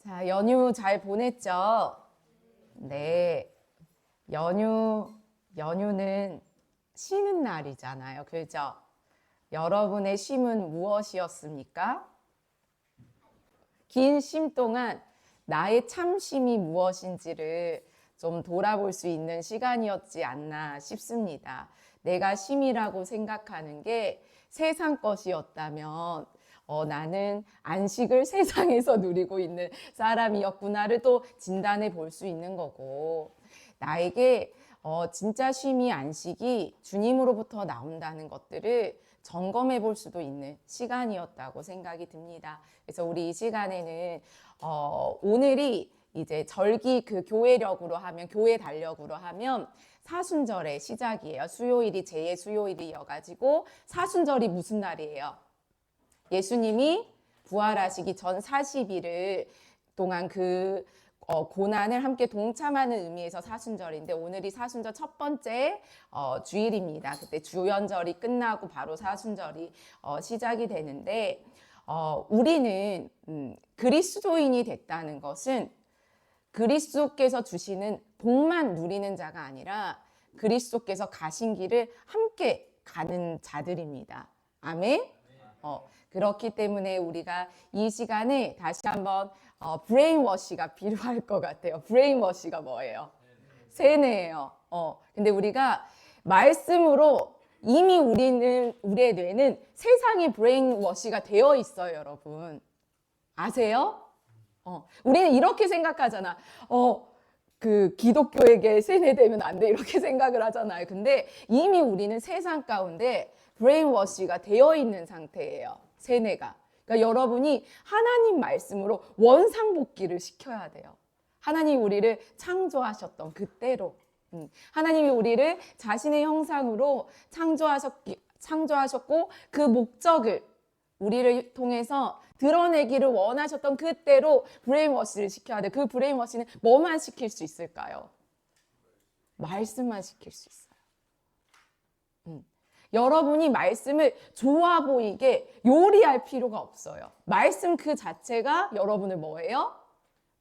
자, 연휴 잘 보냈죠? 네. 연휴는 쉬는 날이잖아요. 그죠? 여러분의 쉼은 무엇이었습니까? 긴 쉼 동안 나의 참쉼이 무엇인지를 좀 돌아볼 수 있는 시간이었지 않나 싶습니다. 내가 쉼이라고 생각하는 게 세상 것이었다면 나는 안식을 세상에서 누리고 있는 사람이었구나를 또 진단해 볼 수 있는 거고, 나에게 진짜 쉼이 안식이 주님으로부터 나온다는 것들을 점검해 볼 수도 있는 시간이었다고 생각이 듭니다. 그래서 우리 이 시간에는 오늘이 이제 절기 그 교회력으로 하면, 교회 달력으로 하면 사순절의 시작이에요. 수요일이 제 수요일이어가지고 사순절이 무슨 날이에요? 예수님이 부활하시기 전 40일을 동안 그 고난을 함께 동참하는 의미에서 사순절인데, 오늘이 사순절 첫 번째 주일입니다. 그때 주연절이 끝나고 바로 사순절이 시작이 되는데, 우리는 그리스도인이 됐다는 것은 그리스도께서 주시는 복만 누리는 자가 아니라 그리스도께서 가신 길을 함께 가는 자들입니다. 아멘. 그렇기 때문에 우리가 이 시간에 다시 한번 브레인워시가 필요할 것 같아요. 브레인워시가 뭐예요? 세뇌예요. 근데 우리가 말씀으로 이미 우리의 뇌는 세상이 브레인워시가 되어 있어요, 여러분. 아세요? 우리는 이렇게 생각하잖아. 그 기독교에게 세뇌되면 안 돼, 이렇게 생각을 하잖아요. 근데 이미 우리는 세상 가운데 브레인워시가 되어 있는 상태예요. 세뇌가. 그러니까 여러분이 하나님 말씀으로 원상복귀를 시켜야 돼요. 하나님이 우리를 창조하셨던 그때로, 하나님이 우리를 자신의 형상으로 창조하셨고 그 목적을 우리를 통해서 드러내기를 원하셨던 그때로 브레인워시를 시켜야 돼. 그 브레인워시는 뭐만 시킬 수 있을까요? 말씀만 시킬 수 있어요. 여러분이 말씀을 좋아 보이게 요리할 필요가 없어요. 말씀 그 자체가 여러분을 뭐예요?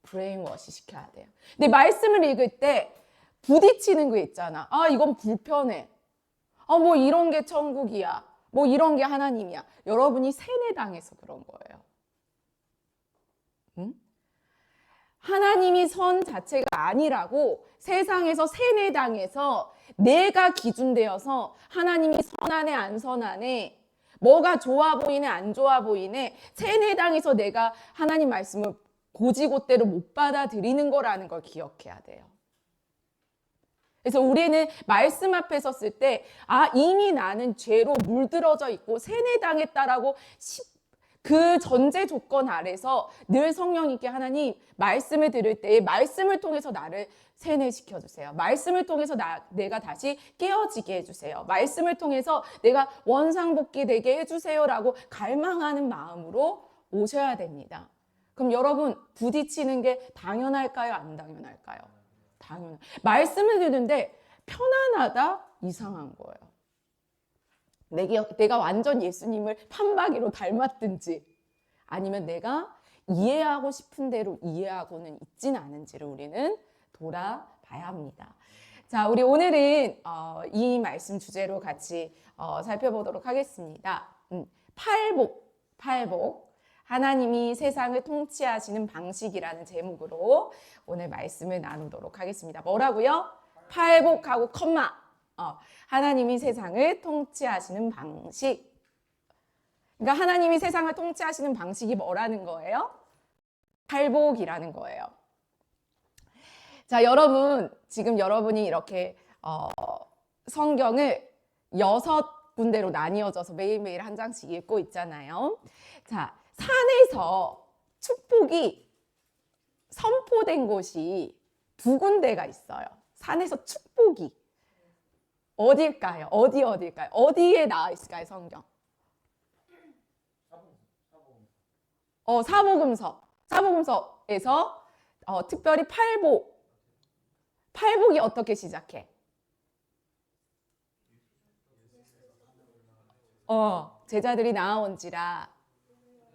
브레인워시 시켜야 돼요. 근데 말씀을 읽을 때 부딪히는 거 있잖아. 아, 이건 불편해. 뭐 이런 게 천국이야. 뭐 이런 게 하나님이야. 여러분이 세뇌당해서 그런 거예요. 하나님이 선 자체가 아니라고 세상에서 세뇌당해서 내가 기준되어서 하나님이 선하네 안 선하네, 뭐가 좋아 보이네 안 좋아 보이네, 세뇌당해서 내가 하나님 말씀을 고지고대로 못 받아들이는 거라는 걸 기억해야 돼요. 그래서 우리는 말씀 앞에 섰을 때 이미 나는 죄로 물들어져 있고 세뇌당했다라고 그 전제 조건 아래서 늘 성령님께 하나님 말씀을 들을 때 말씀을 통해서 나를 세뇌시켜 주세요. 말씀을 통해서 내가 다시 깨어지게 해주세요. 말씀을 통해서 내가 원상복귀 되게 해주세요라고 갈망하는 마음으로 오셔야 됩니다. 그럼 여러분, 부딪히는 게 당연할까요? 안 당연할까요? 말씀을 듣는데 편안하다? 이상한 거예요. 내가 완전 예수님을 판박이로 닮았든지, 아니면 내가 이해하고 싶은 대로 이해하고는 있진 않은지를 우리는 돌아봐야 합니다. 자, 우리 오늘은 이 말씀 주제로 같이 살펴보도록 하겠습니다. 팔복. 하나님이 세상을 통치하시는 방식이라는 제목으로 오늘 말씀을 나누도록 하겠습니다. 뭐라고요? 팔복하고 컴마. 하나님이 세상을 통치하시는 방식. 그러니까 하나님이 세상을 통치하시는 방식이 뭐라는 거예요? 팔복이라는 거예요. 자, 여러분, 지금 여러분이 이렇게 성경을 6군데로 나뉘어져서 매일매일 한 장씩 읽고 있잖아요. 자, 산에서 축복이 선포된 곳이 2군데가 있어요. 산에서 축복이. 어딜까요? 어딜까요? 어디에 나와 있을까요, 성경? 사복음서에서 특별히 팔복이 어떻게 시작해? 제자들이 나아온지라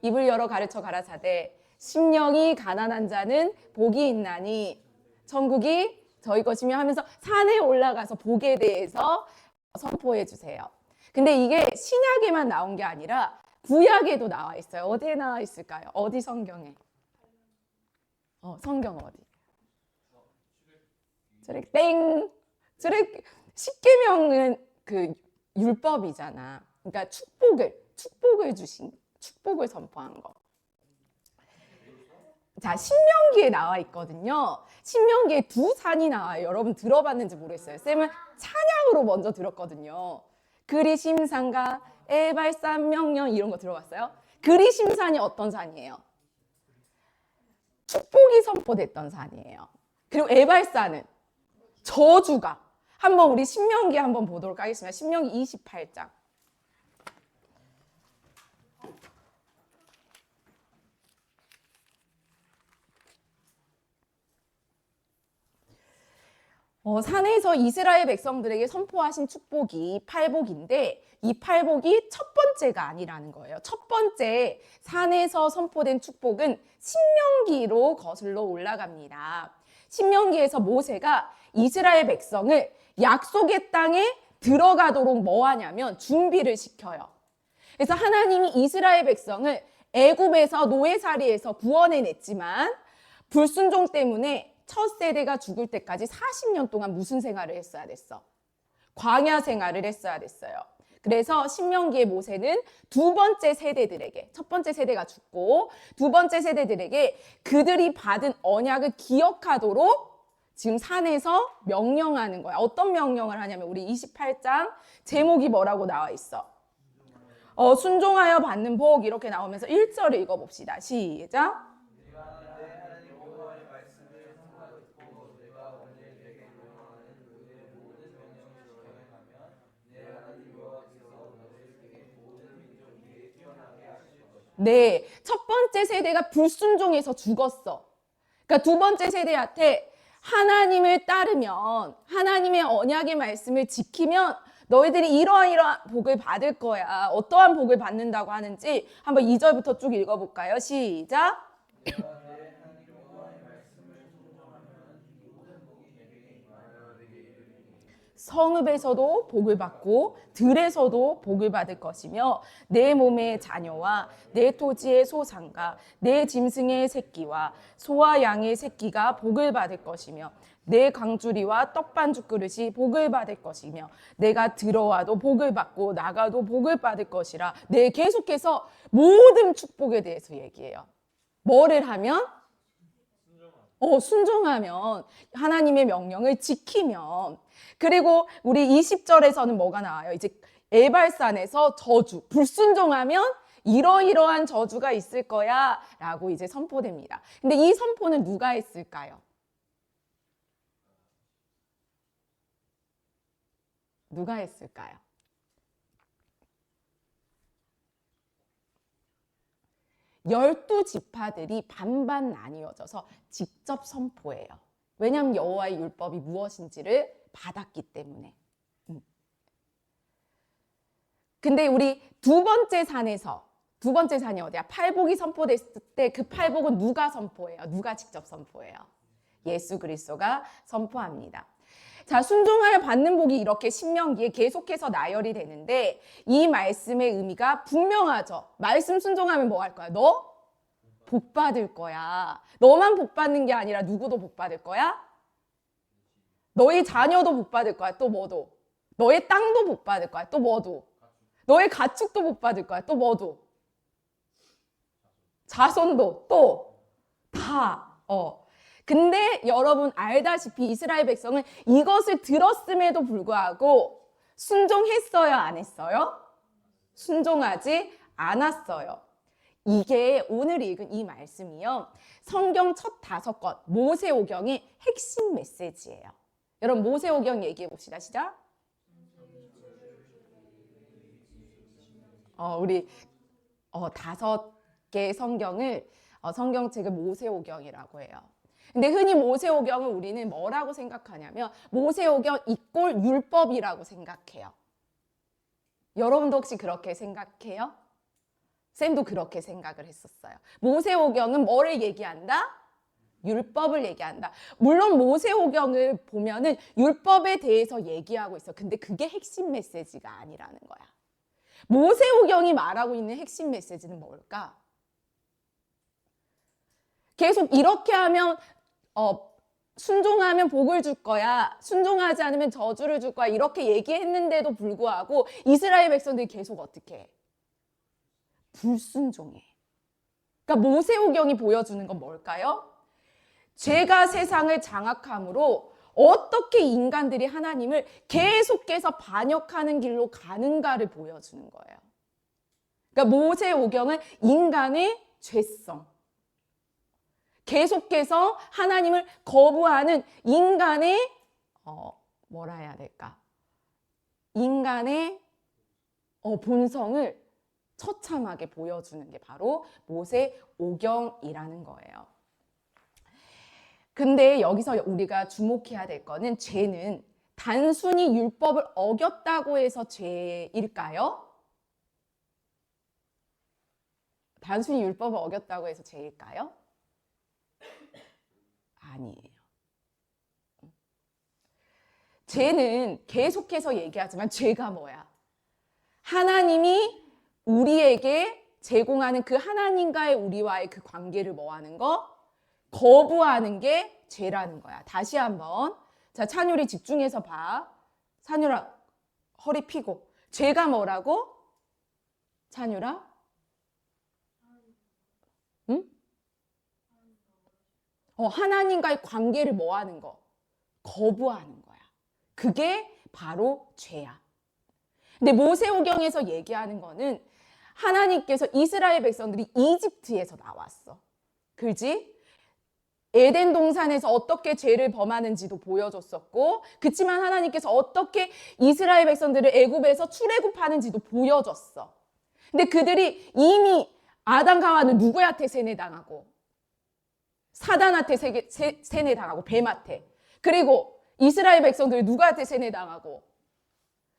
입을 열어 가르쳐 가라사대 심령이 가난한 자는 복이 있나니 천국이 저희 것이며 하면서 산에 올라가서 복에 대해서 선포해 주세요. 근데 이게 신약에만 나온 게 아니라 구약에도 나와 있어요. 어디에 나와 있을까요? 어디 성경에? 성경 어디? 땡. 십계명은 그 율법이잖아. 그러니까 축복을 주신, 축복을 선포한 거. 자, 신명기에 나와 있거든요. 신명기에 두 산이 나와요. 여러분 들어봤는지 모르겠어요. 쌤은 찬양으로 먼저 들었거든요. 그리심산과 에발산 명령 이런 거 들어봤어요? 그리심산이 어떤 산이에요? 축복이 선포됐던 산이에요. 그리고 에발산은 저주가. 한번 우리 신명기 한번 보도록 하겠습니다. 신명기 28장. 산에서 이스라엘 백성들에게 선포하신 축복이 팔복인데 이 팔복이 첫 번째가 아니라는 거예요. 첫 번째 산에서 선포된 축복은 신명기로 거슬러 올라갑니다. 신명기에서 모세가 이스라엘 백성을 약속의 땅에 들어가도록 뭐 하냐면 준비를 시켜요. 그래서 하나님이 이스라엘 백성을 애굽에서 노예살이에서 구원해냈지만 불순종 때문에 첫 세대가 죽을 때까지 40년 동안 무슨 생활을 했어야 됐어? 광야 생활을 했어야 됐어요. 그래서 신명기의 모세는 두 번째 세대들에게, 첫 번째 세대가 죽고 두 번째 세대들에게 그들이 받은 언약을 기억하도록 지금 산에서 명령하는 거야. 어떤 명령을 하냐면 우리 28장 제목이 뭐라고 나와 있어? 순종하여 받는 복 이렇게 나오면서 1절을 읽어봅시다. 시작. 네, 첫 번째 세대가 불순종해서 죽었어. 그러니까 두 번째 세대한테 하나님을 따르면, 하나님의 언약의 말씀을 지키면 너희들이 이러한 복을 받을 거야. 어떠한 복을 받는다고 하는지 한번 2절부터 쭉 읽어볼까요? 시작. 성읍에서도 복을 받고 들에서도 복을 받을 것이며 내 몸의 자녀와 내 토지의 소산과 내 짐승의 새끼와 소와 양의 새끼가 복을 받을 것이며 내 강주리와 떡반죽 그릇이 복을 받을 것이며 내가 들어와도 복을 받고 나가도 복을 받을 것이라. 네, 계속해서 모든 축복에 대해서 얘기해요. 뭐를 하면? 순종하면, 하나님의 명령을 지키면. 그리고 우리 20절에서는 뭐가 나와요? 이제 에발산에서 저주, 불순종하면 이러이러한 저주가 있을 거야 라고 이제 선포됩니다. 근데 이 선포는 누가 했을까요? 누가 했을까요? 열두 지파들이 반반 나뉘어져서 직접 선포해요. 왜냐하면 여호와의 율법이 무엇인지를 받았기 때문에. 근데 우리 두 번째 산이 어디야? 팔복이 선포됐을 때 그 팔복은 누가 선포해요? 누가 직접 선포해요? 예수 그리스도가 선포합니다. 자, 순종하여 받는 복이 이렇게 신명기에 계속해서 나열이 되는데 이 말씀의 의미가 분명하죠. 말씀 순종하면 뭐 할 거야? 너 복 받을 거야. 너만 복 받는 게 아니라 누구도 복 받을 거야? 너의 자녀도 복 받을 거야. 또 뭐도? 너의 땅도 복 받을 거야. 또 뭐도? 너의 가축도 복 받을 거야. 또 뭐도? 자손도 또 다. 근데 여러분 알다시피 이스라엘 백성은 이것을 들었음에도 불구하고 순종했어요? 안 했어요? 순종하지 않았어요. 이게 오늘 읽은 이 말씀이요. 성경 첫 5권 모세오경의 핵심 메시지예요. 여러분 모세오경 얘기해 봅시다. 시작. 우리 5개 성경을 성경책을 모세오경이라고 해요. 근데 흔히 모세오경을 우리는 뭐라고 생각하냐면 모세오경 이꼴 율법이라고 생각해요. 여러분도 혹시 그렇게 생각해요? 쌤도 그렇게 생각을 했었어요. 모세오경은 뭐를 얘기한다? 율법을 얘기한다. 물론 모세오경을 보면은 율법에 대해서 얘기하고 있어. 근데 그게 핵심 메시지가 아니라는 거야. 모세오경이 말하고 있는 핵심 메시지는 뭘까? 계속 이렇게 하면 순종하면 복을 줄 거야. 순종하지 않으면 저주를 줄 거야. 이렇게 얘기했는데도 불구하고 이스라엘 백성들이 계속 어떻게 해? 불순종해. 그러니까 모세오경이 보여주는 건 뭘까요? 죄가 세상을 장악함으로 어떻게 인간들이 하나님을 계속해서 반역하는 길로 가는가를 보여주는 거예요. 그러니까 모세오경은 인간의 죄성, 계속해서 하나님을 거부하는 인간의 뭐라 해야 될까? 인간의 본성을 처참하게 보여주는 게 바로 모세오경이라는 거예요. 근데 여기서 우리가 주목해야 될 거는 죄는 단순히 율법을 어겼다고 해서 죄일까요? 단순히 율법을 어겼다고 해서 죄일까요? 아니에요. 죄는 계속해서 얘기하지만 죄가 뭐야? 하나님이 우리에게 제공하는 그 하나님과의 우리와의 그 관계를 뭐 하는 거? 거부하는 게 죄라는 거야. 다시 한번. 자, 찬율이 집중해서 봐. 찬율아, 허리 펴고. 죄가 뭐라고? 찬율아? 응? 하나님과의 관계를 뭐 하는 거? 거부하는 거야. 그게 바로 죄야. 근데 모세오경에서 얘기하는 거는 하나님께서 이스라엘 백성들이 이집트에서 나왔어. 그지? 에덴 동산에서 어떻게 죄를 범하는지도 보여줬었고, 그치만 하나님께서 어떻게 이스라엘 백성들을 애굽에서 출애굽하는지도 보여줬어. 근데 그들이 이미 아담과 하와는 누구한테 세뇌당하고, 사단한테 세뇌당하고, 뱀한테. 그리고 이스라엘 백성들이 누구한테 세뇌당하고,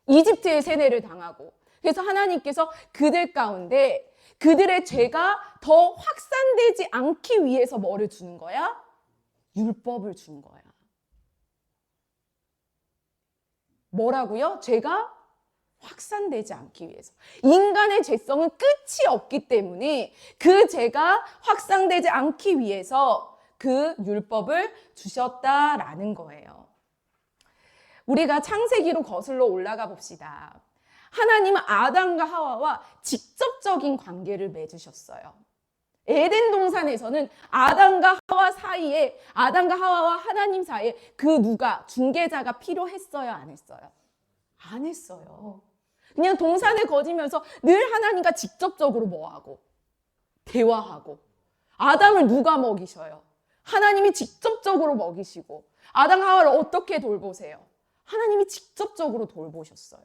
이집트의 세뇌를 당하고. 그래서 하나님께서 그들 가운데 그들의 죄가 더 확산되지 않기 위해서 뭐를 주는 거야? 율법을 준 거야. 뭐라고요? 죄가 확산되지 않기 위해서. 인간의 죄성은 끝이 없기 때문에 그 죄가 확산되지 않기 위해서 그 율법을 주셨다라는 거예요. 우리가 창세기로 거슬러 올라가 봅시다. 하나님은 아담과 하와와 직접적인 관계를 맺으셨어요. 에덴 동산에서는 아담과 하와 사이에, 아담과 하와와 하나님 사이에 그 누가, 중개자가 필요했어요? 안 했어요? 안 했어요. 그냥 동산에 거지면서 늘 하나님과 직접적으로 뭐하고? 대화하고. 아담을 누가 먹이셔요? 하나님이 직접적으로 먹이시고. 아담 하와를 어떻게 돌보세요? 하나님이 직접적으로 돌보셨어요.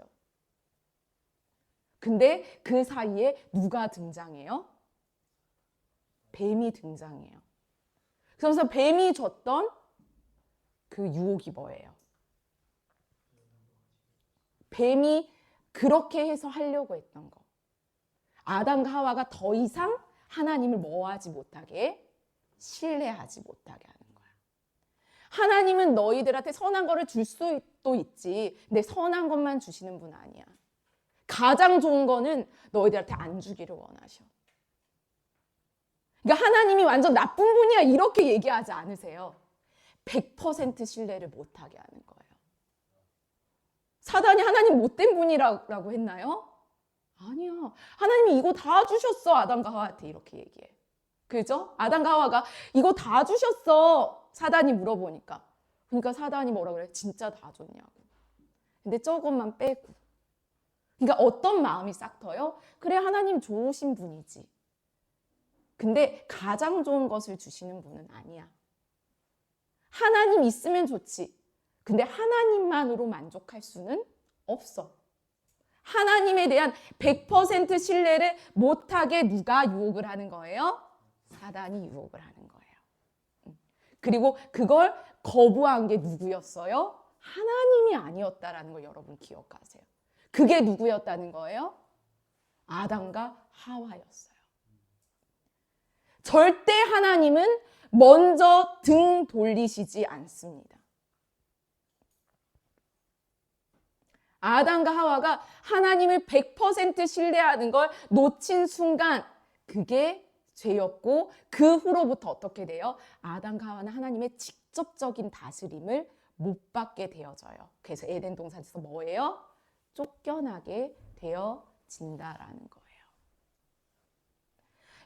근데 그 사이에 누가 등장해요? 뱀이 등장해요. 그래서 뱀이 줬던 그 유혹이 뭐예요? 뱀이 그렇게 해서 하려고 했던 거. 아담과 하와가 더 이상 하나님을 뭐하지 못하게, 신뢰하지 못하게 하는 거야. 하나님은 너희들한테 선한 거를 줄 수도 있지. 근데 선한 것만 주시는 분 아니야. 가장 좋은 거는 너희들한테 안 주기를 원하셔. 그러니까 하나님이 완전 나쁜 분이야 이렇게 얘기하지 않으세요. 100% 신뢰를 못하게 하는 거예요. 사단이 하나님 못된 분이라고 했나요? 아니야. 하나님이 이거 다 주셨어. 아담과 하와한테 이렇게 얘기해. 그죠? 아담과 하와가 이거 다 주셨어. 사단이 물어보니까. 그러니까 사단이 뭐라 그래? 진짜 다 줬냐고. 근데 저것만 빼고. 그러니까 어떤 마음이 싹 터요? 그래, 하나님 좋으신 분이지. 근데 가장 좋은 것을 주시는 분은 아니야. 하나님 있으면 좋지. 근데 하나님만으로 만족할 수는 없어. 하나님에 대한 100% 신뢰를 못하게 누가 유혹을 하는 거예요? 사단이 유혹을 하는 거예요. 그리고 그걸 거부한 게 누구였어요? 하나님이 아니었다라는 걸 여러분 기억하세요. 그게 누구였다는 거예요? 아담과 하와였어요. 절대 하나님은 먼저 등 돌리시지 않습니다. 아담과 하와가 하나님을 100% 신뢰하는 걸 놓친 순간 그게 죄였고, 그 후로부터 어떻게 돼요? 아담과 하와는 하나님의 직접적인 다스림을 못 받게 되어져요. 그래서 에덴 동산에서 뭐예요? 쫓겨나게 되어진다라는 거예요.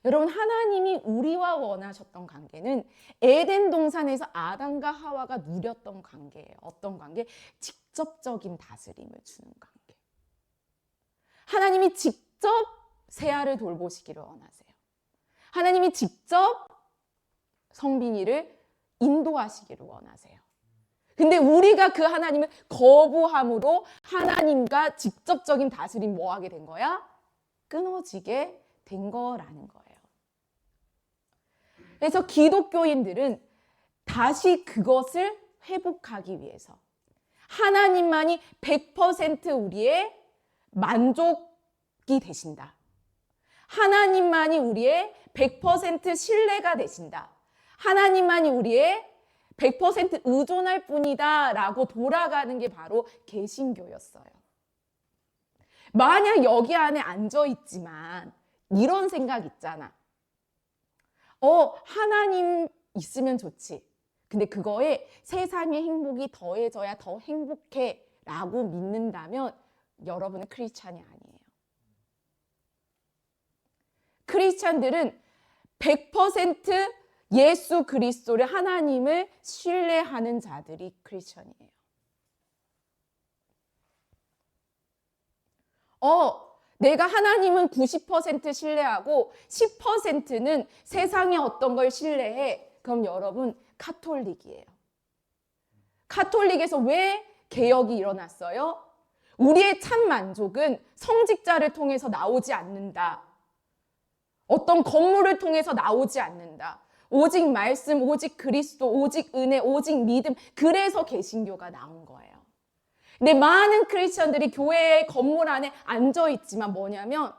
여러분, 하나님이 우리와 원하셨던 관계는 에덴 동산에서 아담과 하와가 누렸던 관계예요. 어떤 관계? 직접적인 다스림을 주는 관계. 하나님이 직접 세아를 돌보시기를 원하세요. 하나님이 직접 성빈이를 인도하시기를 원하세요. 근데 우리가 그 하나님을 거부함으로 하나님과 직접적인 다스림 뭐 하게 된 거야? 끊어지게 된 거라는 거예요. 그래서 기독교인들은 다시 그것을 회복하기 위해서 하나님만이 100% 우리의 만족이 되신다. 하나님만이 우리의 100% 신뢰가 되신다. 하나님만이 우리의 100% 의존할 뿐이다 라고 돌아가는 게 바로 개신교였어요. 만약 여기 안에 앉아있지만 이런 생각 있잖아. 하나님 있으면 좋지. 근데 그거에 세상의 행복이 더해져야 더 행복해 라고 믿는다면 여러분은 크리스찬이 아니에요. 크리스찬들은 100% 예수 그리스도를, 하나님을 신뢰하는 자들이 크리스찬이에요. 내가 하나님은 90% 신뢰하고 10%는 세상의 어떤 걸 신뢰해. 그럼 여러분 카톨릭이에요. 카톨릭에서 왜 개혁이 일어났어요? 우리의 참 만족은 성직자를 통해서 나오지 않는다. 어떤 건물을 통해서 나오지 않는다. 오직 말씀, 오직 그리스도, 오직 은혜, 오직 믿음. 그래서 개신교가 나온 거예요. 근데 많은 크리스천들이 교회의 건물 안에 앉아있지만 뭐냐면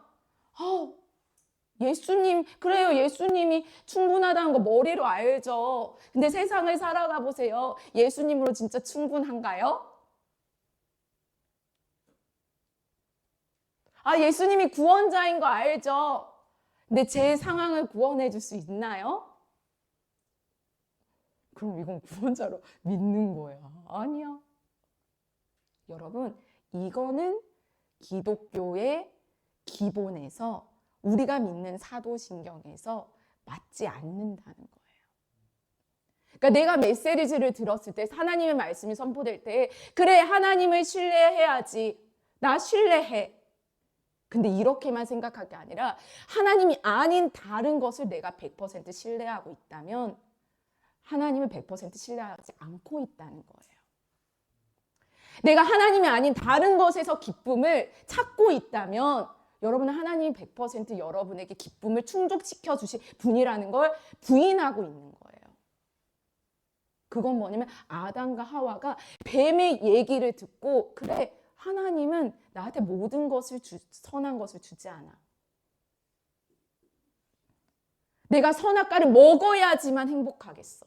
예수님, 그래요. 예수님이 충분하다는 거 머리로 알죠. 근데 세상을 살아가 보세요. 예수님으로 진짜 충분한가요? 예수님이 구원자인 거 알죠. 근데 제 상황을 구원해 줄 수 있나요? 그럼 이건 구원자로 믿는 거야. 아니야. 여러분, 이거는 기독교의 기본에서, 우리가 믿는 사도신경에서 맞지 않는다는 거예요. 그러니까 내가 메시지를 들었을 때, 하나님의 말씀이 선포될 때, 그래, 하나님을 신뢰해야지. 나 신뢰해. 근데 이렇게만 생각할 게 아니라 하나님이 아닌 다른 것을 내가 100% 신뢰하고 있다면 하나님을 100% 신뢰하지 않고 있다는 거예요. 내가 하나님이 아닌 다른 것에서 기쁨을 찾고 있다면 여러분은 하나님이 100% 여러분에게 기쁨을 충족시켜 주실 분이라는 걸 부인하고 있는 거예요. 그건 뭐냐면 아담과 하와가 뱀의 얘기를 듣고, 그래, 하나님은 나한테 모든 것을 선한 것을 주지 않아. 내가 선악과를 먹어야지만 행복하겠어.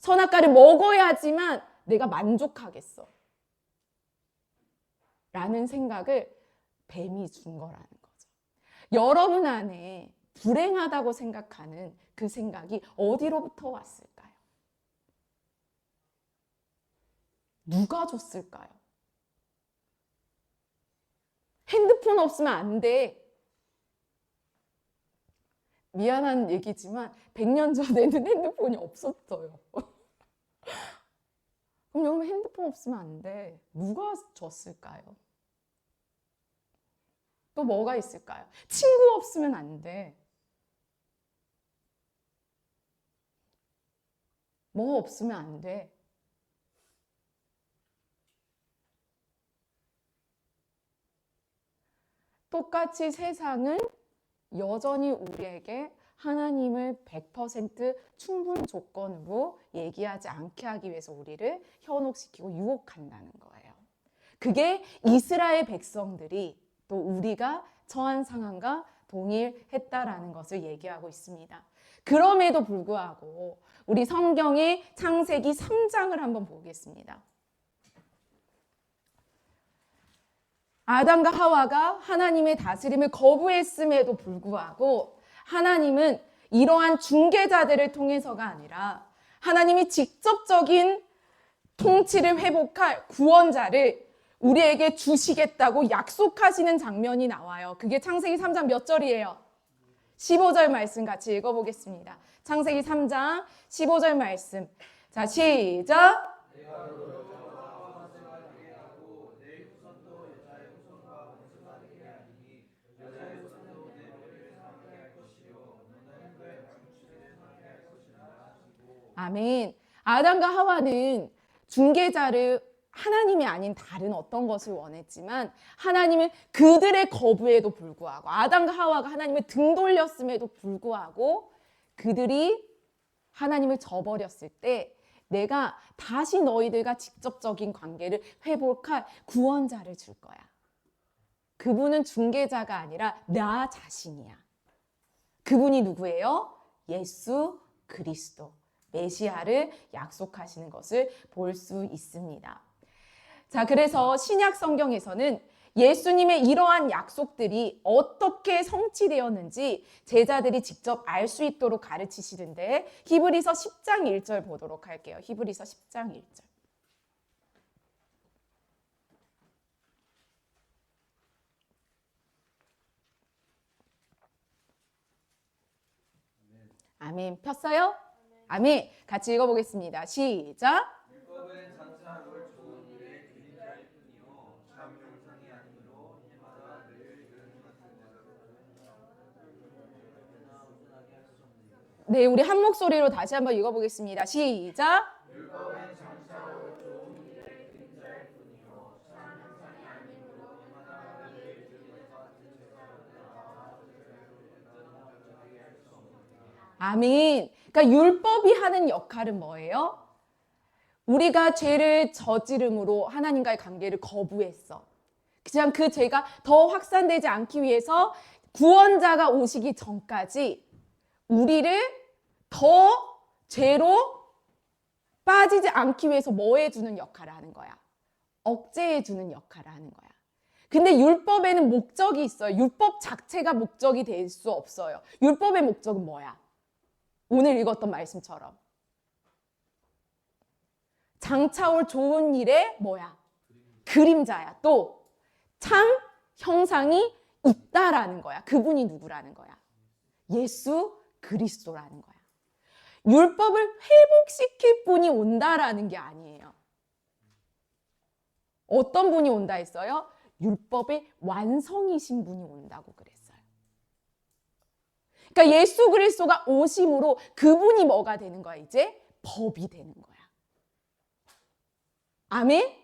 선악과를 먹어야지만 내가 만족하겠어. 라는 생각을 뱀이 준 거라는 거죠. 여러분 안에 불행하다고 생각하는 그 생각이 어디로부터 왔을까요? 누가 줬을까요? 핸드폰 없으면 안 돼. 미안한 얘기지만 100년 전에는 핸드폰이 없었어요. 그럼 여러분 핸드폰 없으면 안 돼. 누가 줬을까요? 또 뭐가 있을까요? 친구 없으면 안 돼. 뭐 없으면 안 돼. 똑같이 세상은 여전히 우리에게 하나님을 100% 충분 조건으로 얘기하지 않게 하기 위해서 우리를 현혹시키고 유혹한다는 거예요. 그게 이스라엘 백성들이 또 우리가 처한 상황과 동일했다라는 것을 얘기하고 있습니다. 그럼에도 불구하고 우리 성경의 창세기 3장을 한번 보겠습니다. 아담과 하와가 하나님의 다스림을 거부했음에도 불구하고 하나님은 이러한 중개자들을 통해서가 아니라 하나님이 직접적인 통치를 회복할 구원자를 우리에게 주시겠다고 약속하시는 장면이 나와요. 그게 창세기 3장 몇 절이에요? 15절 말씀 같이 읽어보겠습니다. 창세기 3장 15절 말씀. 자, 시작. 아멘. 아담과 하와는 중개자를 하나님이 아닌 다른 어떤 것을 원했지만 하나님은 그들의 거부에도 불구하고 아담과 하와가 하나님을 등 돌렸음에도 불구하고 그들이 하나님을 저버렸을 때 내가 다시 너희들과 직접적인 관계를 회복할 구원자를 줄 거야. 그분은 중개자가 아니라 나 자신이야. 그분이 누구예요? 예수 그리스도. 메시아를 약속하시는 것을 볼 수 있습니다. 자, 그래서 신약 성경에서는 예수님의 이러한 약속들이 어떻게 성취되었는지 제자들이 직접 알 수 있도록 가르치시는데 히브리서 10장 1절 보도록 할게요. 히브리서 10장 1절. 아멘. 폈어요? 아멘. 같이 읽어보겠습니다. 시작. 율법은 장차 올 좋은 일의 그림자일 뿐이요 참 형상이 아니므로 해마다 늘 이런 같은 네, 우리 한 목소리로 다시 한번 읽어보겠습니다. 시작. 율법은 장차 올 좋은 일의 그림자일 뿐이요 참 형상이 아니므로 해마다 늘 이런 같은 아멘. 그러니까 율법이 하는 역할은 뭐예요? 우리가 죄를 저지름으로 하나님과의 관계를 거부했어. 그냥 그 죄가 더 확산되지 않기 위해서 구원자가 오시기 전까지 우리를 더 죄로 빠지지 않기 위해서 뭐 해주는 역할을 하는 거야? 억제해주는 역할을 하는 거야. 근데 율법에는 목적이 있어요. 율법 자체가 목적이 될 수 없어요. 율법의 목적은 뭐야? 오늘 읽었던 말씀처럼 장차 올 좋은 일의 뭐야? 그림자야. 또 참 형상이 있다라는 거야. 그분이 누구라는 거야? 예수 그리스도라는 거야. 율법을 회복시킬 분이 온다라는 게 아니에요. 어떤 분이 온다 했어요? 율법의 완성이신 분이 온다고 그랬어요. 그러니까 예수 그리스도가 오심으로 그분이 뭐가 되는 거야? 이제 법이 되는 거야. 아멘?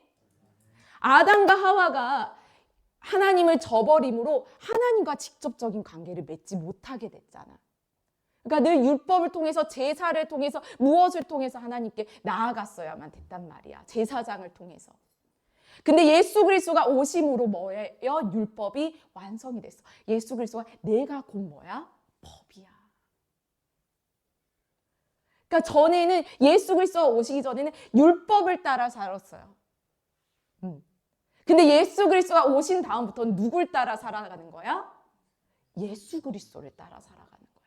아담과 하와가 하나님을 저버림으로 하나님과 직접적인 관계를 맺지 못하게 됐잖아. 그러니까 늘 율법을 통해서 제사를 통해서 무엇을 통해서 하나님께 나아갔어야만 됐단 말이야. 제사장을 통해서. 근데 예수 그리스도가 오심으로 뭐예요? 율법이 완성이 됐어. 예수 그리스도가 내가 곧 뭐야? 법이야. 그러니까 전에는 예수 그리스도가 오시기 전에는 율법을 따라 살았어요. 근데 예수 그리스도가 오신 다음부터는 누굴 따라 살아가는 거야? 예수 그리스도를 따라 살아가는 거야.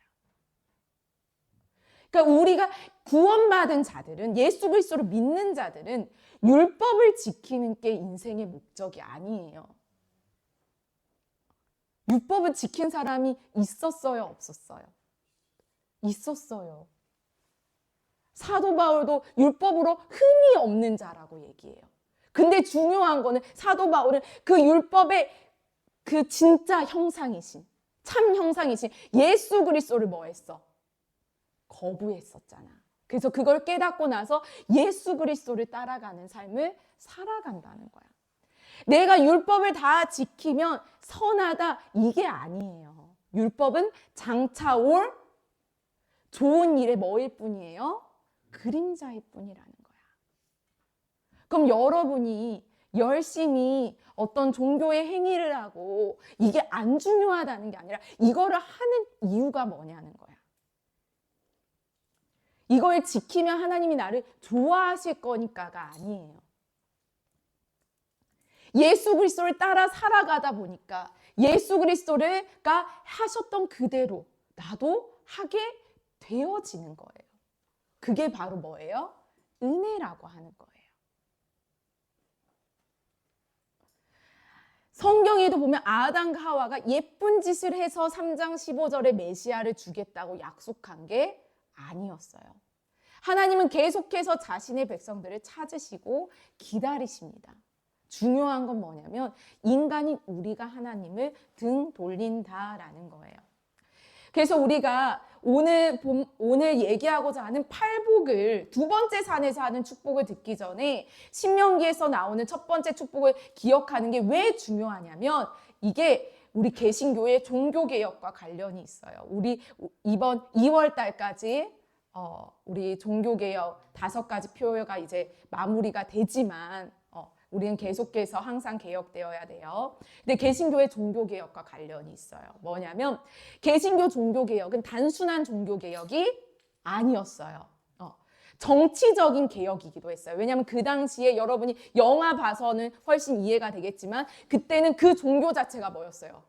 그러니까 우리가 구원받은 자들은 예수 그리스도를 믿는 자들은 율법을 지키는 게 인생의 목적이 아니에요. 율법을 지킨 사람이 있었어요, 없었어요? 있었어요. 사도 바울도 율법으로 흠이 없는 자라고 얘기해요. 근데 중요한 거는 사도 바울은 그 율법의 그 진짜 형상이신, 참 형상이신 예수 그리스도를 뭐 했어? 거부했었잖아. 그래서 그걸 깨닫고 나서 예수 그리스도를 따라가는 삶을 살아간다는 거야. 내가 율법을 다 지키면 선하다, 이게 아니에요. 율법은 장차 올 좋은 일의 뭐일 뿐이에요? 그림자일 뿐이라는 거야. 그럼 여러분이 열심히 어떤 종교의 행위를 하고 이게 안 중요하다는 게 아니라 이거를 하는 이유가 뭐냐는 거야. 이걸 지키면 하나님이 나를 좋아하실 거니까가 아니에요. 예수 그리스도를 따라 살아가다 보니까 예수 그리스도가 하셨던 그대로 나도 하게 되어지는 거예요. 그게 바로 뭐예요? 은혜라고 하는 거예요. 성경에도 보면 아담과 하와가 예쁜 짓을 해서 3장 15절에 메시아를 주겠다고 약속한 게 아니었어요. 하나님은 계속해서 자신의 백성들을 찾으시고 기다리십니다. 중요한 건 뭐냐면 인간인 우리가 하나님을 등 돌린다라는 거예요. 그래서 우리가 오늘 얘기하고자 하는 팔복을 두 번째 산에서 하는 축복을 듣기 전에 신명기에서 나오는 첫 번째 축복을 기억하는 게 왜 중요하냐면 이게 우리 개신교의 종교개혁과 관련이 있어요. 우리 이번 2월 달까지 우리 종교개혁 5가지 표어가 이제 마무리가 되지만 우리는 계속해서 항상 개혁되어야 돼요. 근데 개신교의 종교개혁과 관련이 있어요. 뭐냐면 개신교 종교개혁은 단순한 종교개혁이 아니었어요. 정치적인 개혁이기도 했어요. 왜냐하면 그 당시에 여러분이 영화 봐서는 훨씬 이해가 되겠지만 그때는 그 종교 자체가 뭐였어요?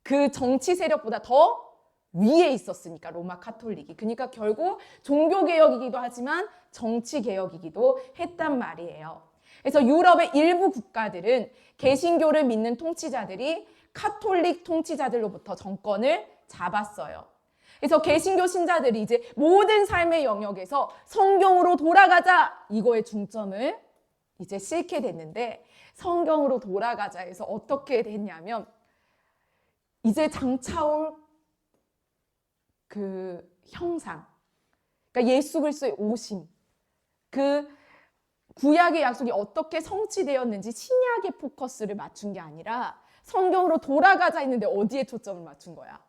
그 정치 세력보다 더 위에 있었으니까 로마 카톨릭이. 그러니까 결국 종교개혁이기도 하지만 정치개혁이기도 했단 말이에요. 그래서 유럽의 일부 국가들은 개신교를 믿는 통치자들이 카톨릭 통치자들로부터 정권을 잡았어요. 그래서 개신교 신자들이 이제 모든 삶의 영역에서 성경으로 돌아가자 이거에 중점을 이제 싣게 됐는데 성경으로 돌아가자 해서 어떻게 됐냐면 이제 장차올 그 형상, 그러니까 예수 그리스도의 오심, 그 구약의 약속이 어떻게 성취되었는지 신약의 포커스를 맞춘 게 아니라 성경으로 돌아가자 했는데 어디에 초점을 맞춘 거야?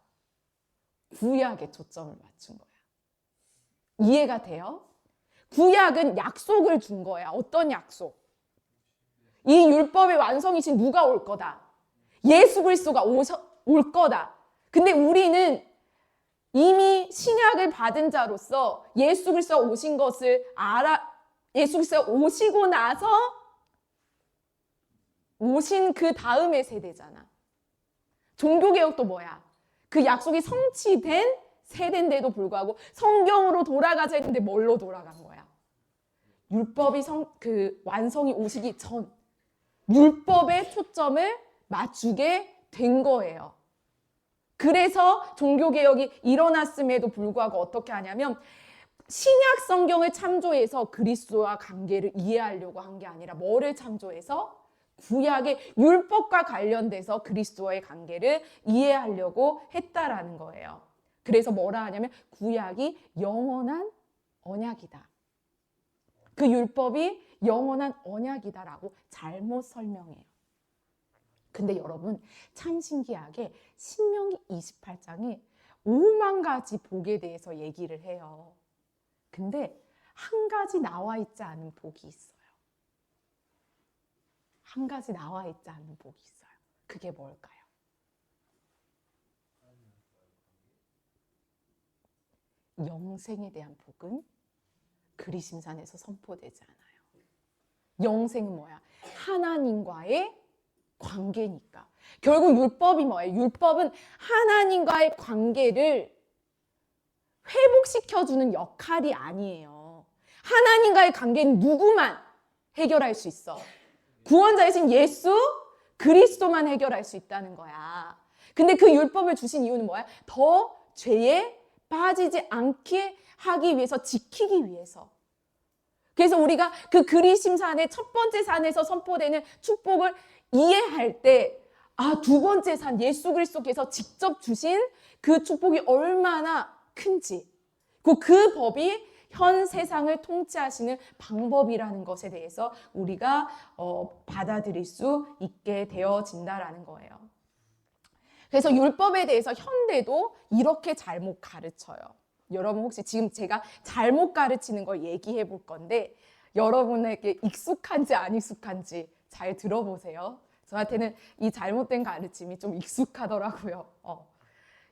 구약에 초점을 맞춘 거야. 이해가 돼요? 구약은 약속을 준 거야. 어떤 약속? 이 율법의 완성이신 누가 올 거다. 예수 그리스도가 올 거다. 근데 우리는 이미 신약을 받은 자로서 예수 그리스도가 오신 것을 예수 그리스도가 오시고 나서 오신 그 다음의 세대잖아. 종교개혁도 뭐야? 그 약속이 성취된 세대인데도 불구하고 성경으로 돌아가자 했는데 뭘로 돌아간 거야? 율법이 그 완성이 오시기 전 율법에 초점을 맞추게 된 거예요. 그래서 종교개혁이 일어났음에도 불구하고 어떻게 하냐면 신약 성경을 참조해서 그리스도와 관계를 이해하려고 한 게 아니라 뭐를 참조해서? 구약의 율법과 관련돼서 그리스도와의 관계를 이해하려고 했다라는 거예요. 그래서 뭐라 하냐면 구약이 영원한 언약이다. 그 율법이 영원한 언약이다라고 잘못 설명해요. 근데 여러분 참 신기하게 신명기 28장에 5만 가지 복에 대해서 얘기를 해요. 근데 한 가지 나와 있지 않은 복이 있어요. 한 가지 나와 있지 않은 복이 있어요. 그게 뭘까요? 영생에 대한 복은 그리심산에서 선포되지 않아요. 영생은 뭐야? 하나님과의 관계니까. 결국 율법이 뭐예요? 율법은 하나님과의 관계를 회복시켜주는 역할이 아니에요. 하나님과의 관계는 누구만 해결할 수 있어? 구원자이신 예수 그리스도만 해결할 수 있다는 거야. 근데 그 율법을 주신 이유는 뭐야? 더 죄에 빠지지 않게 하기 위해서, 지키기 위해서. 그래서 우리가 그 그리심산의 첫 번째 산에서 선포되는 축복을 이해할 때 두 번째 산 예수 그리스도께서 직접 주신 그 축복이 얼마나 큰지, 그 법이 현 세상을 통치하시는 방법이라는 것에 대해서 우리가 받아들일 수 있게 되어진다라는 거예요. 그래서 율법에 대해서 현대도 이렇게 잘못 가르쳐요. 여러분 혹시 지금 제가 잘못 가르치는 걸 얘기해 볼 건데 여러분에게 익숙한지 안 익숙한지 잘 들어보세요. 저한테는 이 잘못된 가르침이 좀 익숙하더라고요.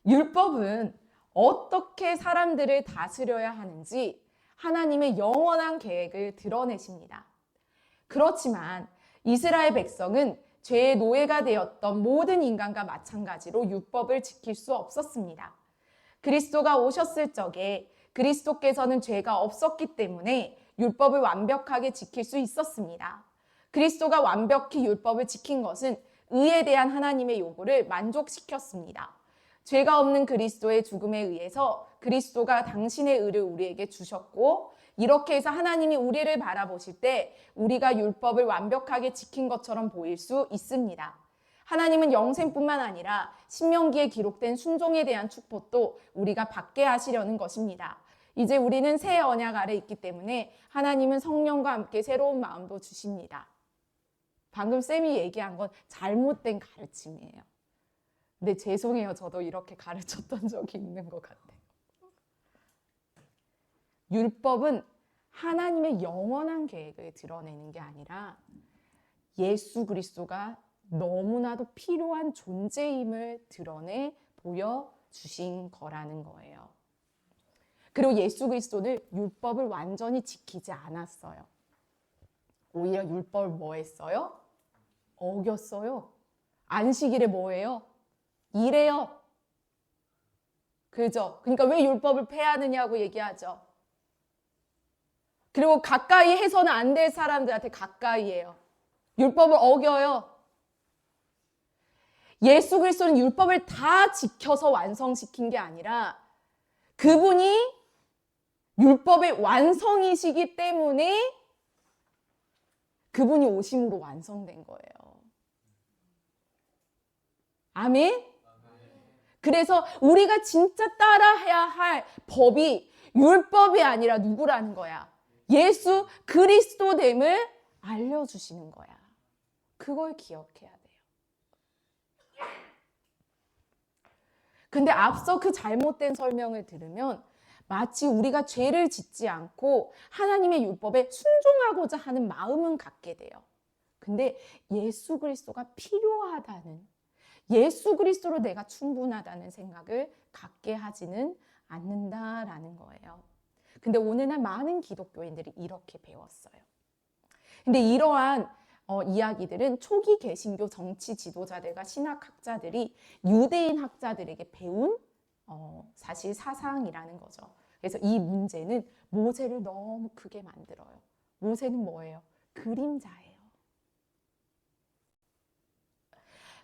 율법은 어떻게 사람들을 다스려야 하는지 하나님의 영원한 계획을 드러내십니다. 그렇지만 이스라엘 백성은 죄의 노예가 되었던 모든 인간과 마찬가지로 율법을 지킬 수 없었습니다. 그리스도가 오셨을 적에 그리스도께서는 죄가 없었기 때문에 율법을 완벽하게 지킬 수 있었습니다. 그리스도가 완벽히 율법을 지킨 것은 의에 대한 하나님의 요구를 만족시켰습니다. 죄가 없는 그리스도의 죽음에 의해서 그리스도가 당신의 의를 우리에게 주셨고, 이렇게 해서 하나님이 우리를 바라보실 때 우리가 율법을 완벽하게 지킨 것처럼 보일 수 있습니다. 하나님은 영생뿐만 아니라 신명기에 기록된 순종에 대한 축복도 우리가 받게 하시려는 것입니다. 이제 우리는 새 언약 아래 있기 때문에 하나님은 성령과 함께 새로운 마음도 주십니다. 방금 쌤이 얘기한 건 잘못된 가르침이에요. 근데 죄송해요. 저도 이렇게 가르쳤던 적이 있는 것 같아요. 율법은 하나님의 영원한 계획을 드러내는 게 아니라 예수 그리스도가 너무나도 필요한 존재임을 드러내 보여주신 거라는 거예요. 그리고 예수 그리스도는 율법을 완전히 지키지 않았어요. 오히려 율법을 뭐 했어요? 어겼어요. 안식일에 뭐예요? 일해요. 그죠? 그러니까 왜 율법을 폐하느냐고 얘기하죠. 그리고 가까이 해서는 안 될 사람들한테 가까이 해요. 율법을 어겨요. 예수 그리스도는 율법을 다 지켜서 완성시킨 게 아니라 그분이 율법의 완성이시기 때문에 그분이 오심으로 완성된 거예요. 아멘? 그래서 우리가 진짜 따라해야 할 법이 율법이 아니라 누구라는 거야? 예수 그리스도됨을 알려주시는 거야. 그걸 기억해야 돼요. 근데 앞서 그 잘못된 설명을 들으면 마치 우리가 죄를 짓지 않고 하나님의 율법에 순종하고자 하는 마음은 갖게 돼요. 근데 예수 그리스도가 필요하다는, 예수 그리스도로 내가 충분하다는 생각을 갖게 하지는 않는다라는 거예요. 근데 오늘날 많은 기독교인들이 이렇게 배웠어요. 근데 이러한 이야기들은 초기 개신교 정치 지도자들과 신학학자들이 유대인 학자들에게 배운 사실 사상이라는 거죠. 그래서 이 문제는 모세를 너무 크게 만들어요. 모세는 뭐예요? 그림자예요.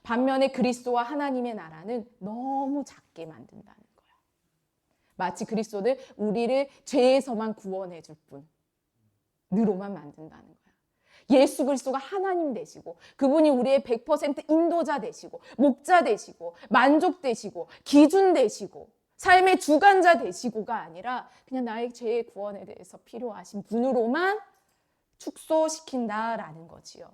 반면에 그리스도와 하나님의 나라는 너무 작게 만든다는 거예요. 마치 그리스도는 우리를 죄에서만 구원해 줄 뿐으로만 만든다는 거예요. 예수 그리스도가 하나님 되시고 그분이 우리의 100% 인도자 되시고 목자 되시고 만족 되시고 기준 되시고 삶의 주관자 되시고가 아니라 그냥 나의 죄의 구원에 대해서 필요하신 분으로만 축소시킨다라는 거지요.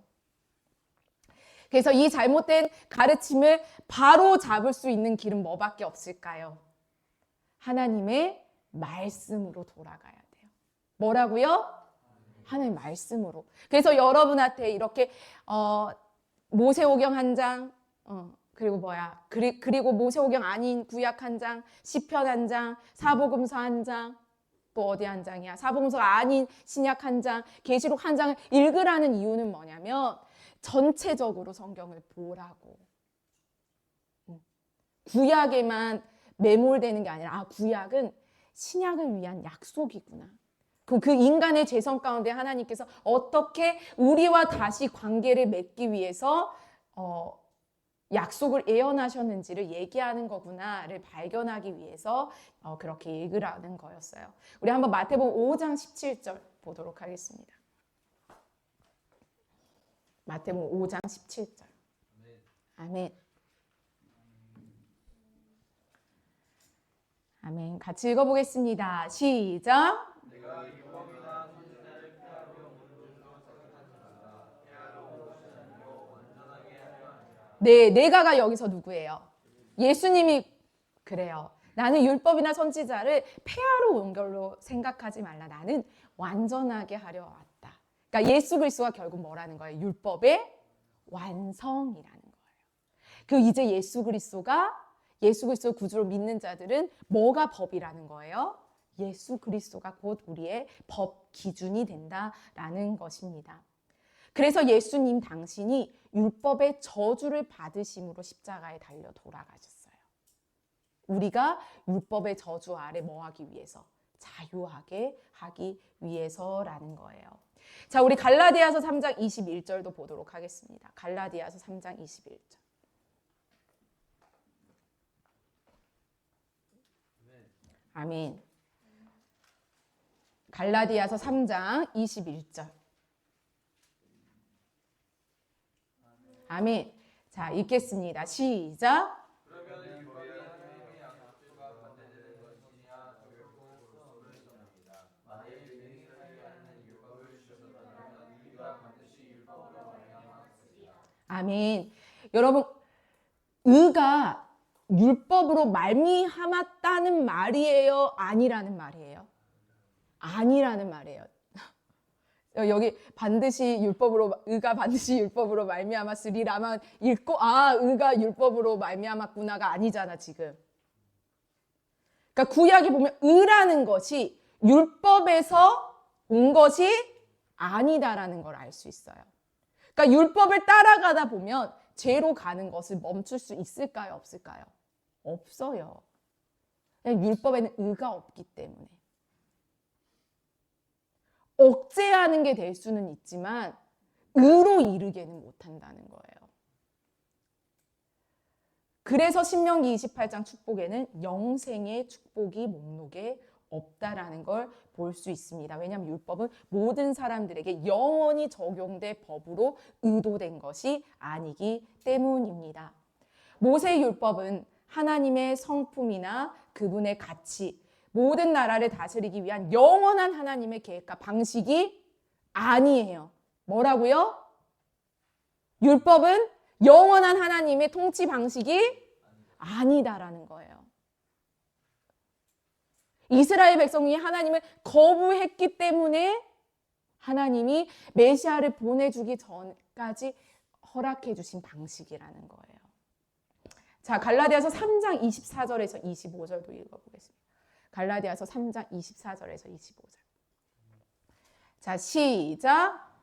그래서 이 잘못된 가르침을 바로 잡을 수 있는 길은 뭐밖에 없을까요? 하나님의 말씀으로 돌아가야 돼요. 뭐라고요? 하나님의 말씀으로. 그래서 여러분한테 이렇게 모세오경 한 장, 그리고 모세오경 아닌 구약 한 장, 시편 한 장, 사복음서 한 장, 또 어디 한 장이야? 사복음서가 아닌 신약 한 장, 계시록 한 장을 읽으라는 이유는 뭐냐면 전체적으로 성경을 보라고. 구약에만 매몰되는 게 아니라 구약은 신약을 위한 약속이구나. 그 인간의 죄성 가운데 하나님께서 어떻게 우리와 다시 관계를 맺기 위해서 약속을 예언하셨는지를 얘기하는 거구나를 발견하기 위해서 그렇게 읽으라는 거였어요. 우리 한번 마태복음 5장 17절 보도록 하겠습니다. 마태복음 5장 17절. 아멘. 아멘. 같이 읽어보겠습니다. 시작. 네, 내가가 여기서 누구예요? 예수님이 그래요. 나는 율법이나 선지자를 폐하러 온 걸로 생각하지 말라. 나는 완전하게 하려 왔다. 그러니까 예수 그리스도가 결국 뭐라는 거예요? 율법의 완성이라는 거예요. 그 이제 예수 그리스도 구주로 믿는 자들은 뭐가 법이라는 거예요? 예수 그리스도가 곧 우리의 법 기준이 된다라는 것입니다. 그래서 예수님 당신이 율법의 저주를 받으심으로 십자가에 달려 돌아가셨어요. 우리가 율법의 저주 아래 뭐하기 위해서? 자유하게 하기 위해서라는 거예요. 자, 우리 갈라디아서 3장 21절도 보도록 하겠습니다. 갈라디아서 3장 21절. 아멘. 갈라디아서 3장 21절. 아멘. 자, 읽겠습니다. 시작. 아멘. 여러분, 의가 율법으로 말미암았다는 말이에요? 아니라는 말이에요? 아니라는 말이에요. 여기 반드시 의가 반드시 율법으로 말미암았으리라만 읽고 의가 율법으로 말미암았구나가 아니잖아 지금. 그러니까 구약에 보면 의라는 것이 율법에서 온 것이 아니다라는 걸 알 수 있어요. 그러니까 율법을 따라가다 보면 죄로 가는 것을 멈출 수 있을까요? 없을까요? 없어요. 율법에는 의가 없기 때문에. 억제하는 게 될 수는 있지만 의로 이르게는 못한다는 거예요. 그래서 신명기 28장 축복에는 영생의 축복이 목록에 없다라는 걸 볼 수 있습니다. 왜냐하면 율법은 모든 사람들에게 영원히 적용될 법으로 의도된 것이 아니기 때문입니다. 모세 율법은 하나님의 성품이나 그분의 가치, 모든 나라를 다스리기 위한 영원한 하나님의 계획과 방식이 아니에요. 뭐라고요? 율법은 영원한 하나님의 통치 방식이 아니다라는 거예요. 이스라엘 백성이 하나님을 거부했기 때문에 하나님이 메시아를 보내주기 전까지 허락해 주신 방식이라는 거예요. 자, 갈라디아서 3장 24절에서 25절도 읽어보겠습니다. 갈라디아서 3장 24절에서 25절. 자, 시작.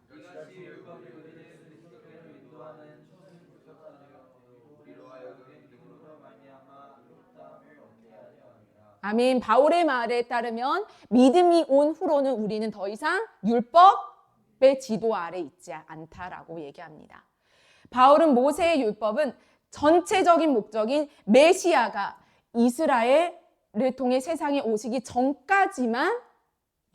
아멘. 바울의 말에 따르면 믿음이 온 후로는 우리는 더 이상 율법의 지도 아래 있지 않다라고 얘기합니다. 바울은 모세의 율법은 전체적인 목적인 메시아가 이스라엘을 통해 세상에 오시기 전까지만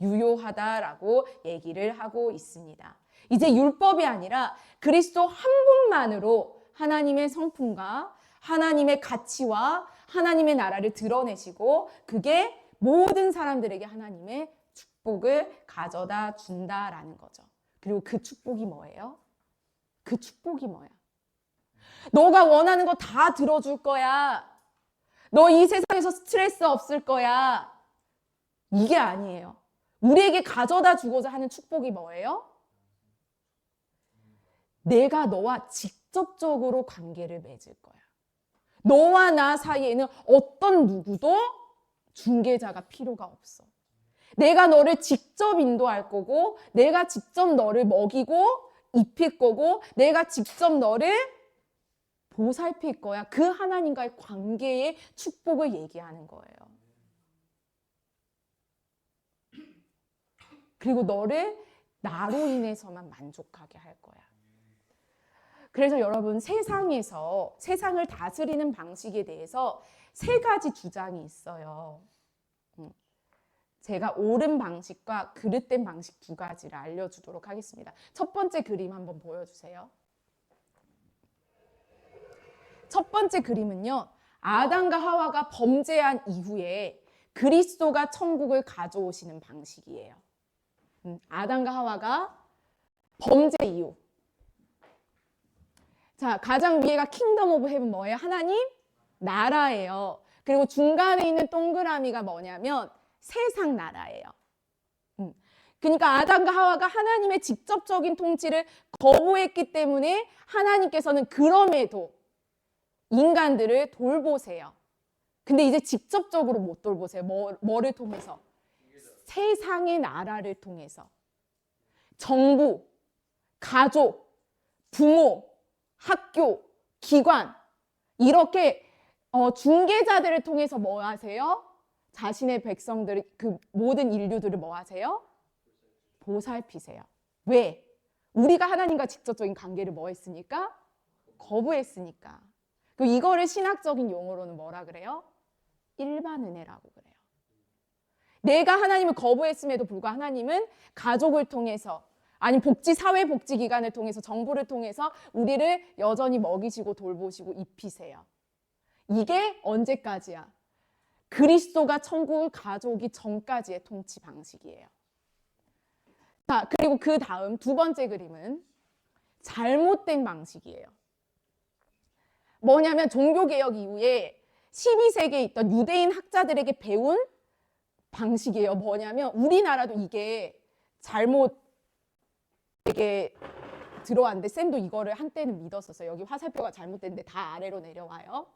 유효하다라고 얘기를 하고 있습니다. 이제 율법이 아니라 그리스도 한 분만으로 하나님의 성품과 하나님의 가치와 하나님의 나라를 드러내시고 그게 모든 사람들에게 하나님의 축복을 가져다 준다라는 거죠. 그리고 그 축복이 뭐예요? 그 축복이 뭐야? 너가 원하는 거 다 들어줄 거야. 너 이 세상에서 스트레스 없을 거야. 이게 아니에요. 우리에게 가져다 주고자 하는 축복이 뭐예요? 내가 너와 직접적으로 관계를 맺을 거야. 너와 나 사이에는 어떤 누구도 중개자가 필요가 없어. 내가 너를 직접 인도할 거고, 내가 직접 너를 먹이고 입힐 거고, 내가 직접 너를 보살필 거야. 그 하나님과의 관계의 축복을 얘기하는 거예요. 그리고 너를 나로 인해서만 만족하게 할 거야. 그래서 여러분, 세상을 다스리는 방식에 대해서 3가지 주장이 있어요. 제가 옳은 방식과 그릇된 방식 2가지를 알려주도록 하겠습니다. 첫 번째 그림 한번 보여주세요. 첫 번째 그림은요, 아담과 하와가 범죄한 이후에 그리스도가 천국을 가져오시는 방식이에요. 아담과 하와가 범죄 이후. 자, 가장 위에가 킹덤 오브 헤븐 뭐예요? 하나님 나라예요. 그리고 중간에 있는 동그라미가 뭐냐면 세상 나라예요. 그러니까 아담과 하와가 하나님의 직접적인 통치를 거부했기 때문에 하나님께서는 그럼에도 인간들을 돌보세요. 근데 이제 직접적으로 못 돌보세요. 뭐를 통해서? 세상의 나라를 통해서. 정부, 가족, 부모, 학교, 기관 이렇게 중개자들을 통해서 뭐 하세요? 자신의 백성들, 그 모든 인류들을 뭐 하세요? 보살피세요. 왜? 우리가 하나님과 직접적인 관계를 뭐 했으니까? 거부했으니까. 그리고 이거를 신학적인 용어로는 뭐라 그래요? 일반 은혜라고 그래요. 내가 하나님을 거부했음에도 불구하고 하나님은 가족을 통해서 아니 사회복지기관을 통해서 정부를 통해서 우리를 여전히 먹이시고 돌보시고 입히세요. 이게 언제까지야? 그리스도가 천국을 가져오기 전까지의 통치 방식이에요. 자, 그리고 그 다음 두 번째 그림은 잘못된 방식이에요. 뭐냐면 종교개혁 이후에 12세기에 있던 유대인 학자들에게 배운 방식이에요. 뭐냐면 우리나라도 이게 잘못 이게 들어왔는데 쌤도 이거를 한때는 믿었었어요. 여기 화살표가 잘못됐는데 다 아래로 내려와요.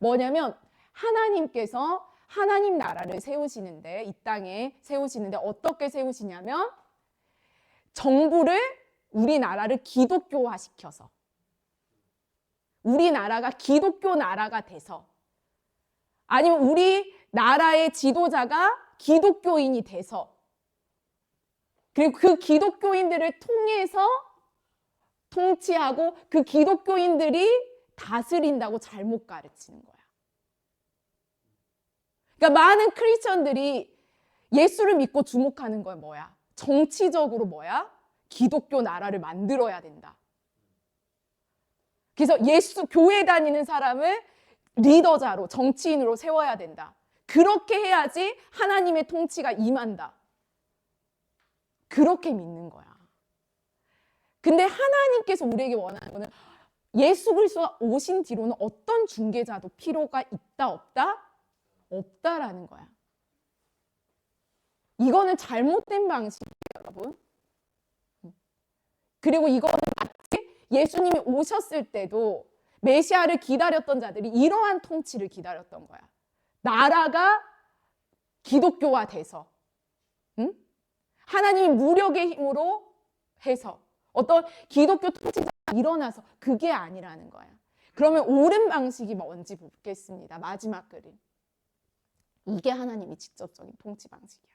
뭐냐면 하나님께서 하나님 나라를 세우시는데 이 땅에 세우시는데 어떻게 세우시냐면 정부를 우리나라를 기독교화 시켜서 우리나라가 기독교 나라가 돼서 아니면 우리나라의 지도자가 기독교인이 돼서 그리고 그 기독교인들을 통해서 통치하고 그 기독교인들이 다스린다고 잘못 가르치는 거야. 그러니까 많은 크리스천들이 예수를 믿고 주목하는 건 뭐야? 정치적으로 뭐야? 기독교 나라를 만들어야 된다. 그래서 교회 다니는 사람을 리더자로 정치인으로 세워야 된다. 그렇게 해야지 하나님의 통치가 임한다. 그렇게 믿는 거야. 근데 하나님께서 우리에게 원하는 거는 예수 그리스도가 오신 뒤로는 어떤 중개자도 필요가 있다 없다? 없다라는 거야. 이거는 잘못된 방식이에요, 여러분. 그리고 이거는 마치 예수님이 오셨을 때도 메시아를 기다렸던 자들이 이러한 통치를 기다렸던 거야. 나라가 기독교화 돼서 하나님이 무력의 힘으로 해서 어떤 기독교 통치자가 일어나서 그게 아니라는 거야. 그러면 옳은 방식이 뭔지 보겠습니다. 마지막 그림. 이게 하나님이 직접적인 통치 방식이야.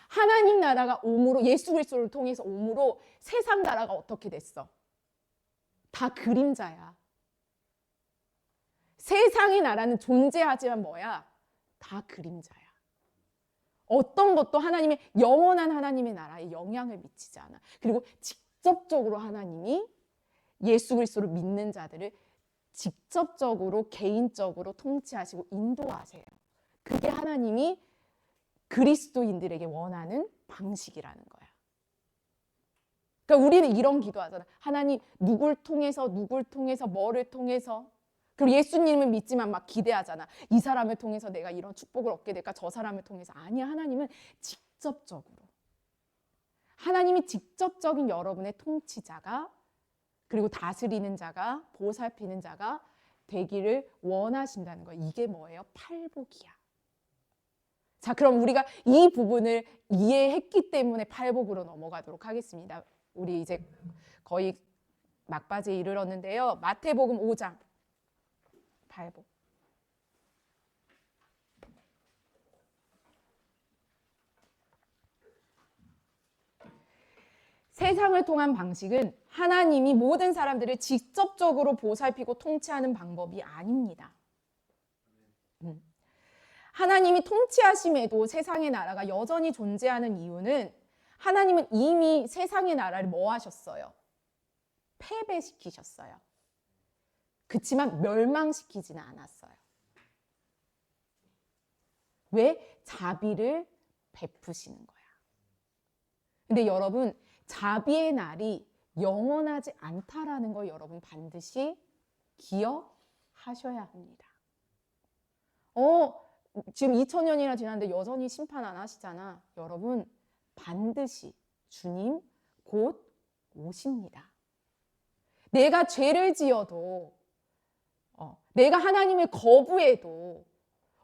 하나님 나라가 옴으로 예수 그리스도를 통해서 옴으로 세상 나라가 어떻게 됐어? 다 그림자야. 세상의 나라는 존재하지만 뭐야? 다 그림자야. 어떤 것도 하나님의 영원한 하나님의 나라에 영향을 미치지 않아. 그리고 직접적으로 하나님이 예수 그리스도를 믿는 자들을 직접적으로 개인적으로 통치하시고 인도하세요. 그게 하나님이 그리스도인들에게 원하는 방식이라는 거야. 그러니까 우리는 이런 기도하잖아. 하나님 누굴 통해서 뭐를 통해서 그리고 예수님을 믿지만 막 기대하잖아. 이 사람을 통해서 내가 이런 축복을 얻게 될까? 저 사람을 통해서. 아니야. 하나님은 직접적으로. 하나님이 직접적인 여러분의 통치자가 그리고 다스리는 자가 보살피는 자가 되기를 원하신다는 거예요. 이게 뭐예요? 팔복이야. 자, 그럼 우리가 이 부분을 이해했기 때문에 팔복으로 넘어가도록 하겠습니다. 우리 이제 거의 막바지에 이르렀는데요. 마태복음 5장 팔복. 세상을 통한 방식은 하나님이 모든 사람들을 직접적으로 보살피고 통치하는 방법이 아닙니다. 하나님이 통치하심에도 세상의 나라가 여전히 존재하는 이유는 하나님은 이미 세상의 나라를 뭐 하셨어요? 패배시키셨어요. 그렇지만 멸망시키지는 않았어요. 왜? 자비를 베푸시는 거야. 근데 여러분, 자비의 날이 영원하지 않다라는 걸 여러분 반드시 기억하셔야 합니다. 지금 2000년이나 지났는데 여전히 심판 안 하시잖아. 여러분, 반드시 주님 곧 오십니다. 내가 죄를 지어도 내가 하나님을 거부해도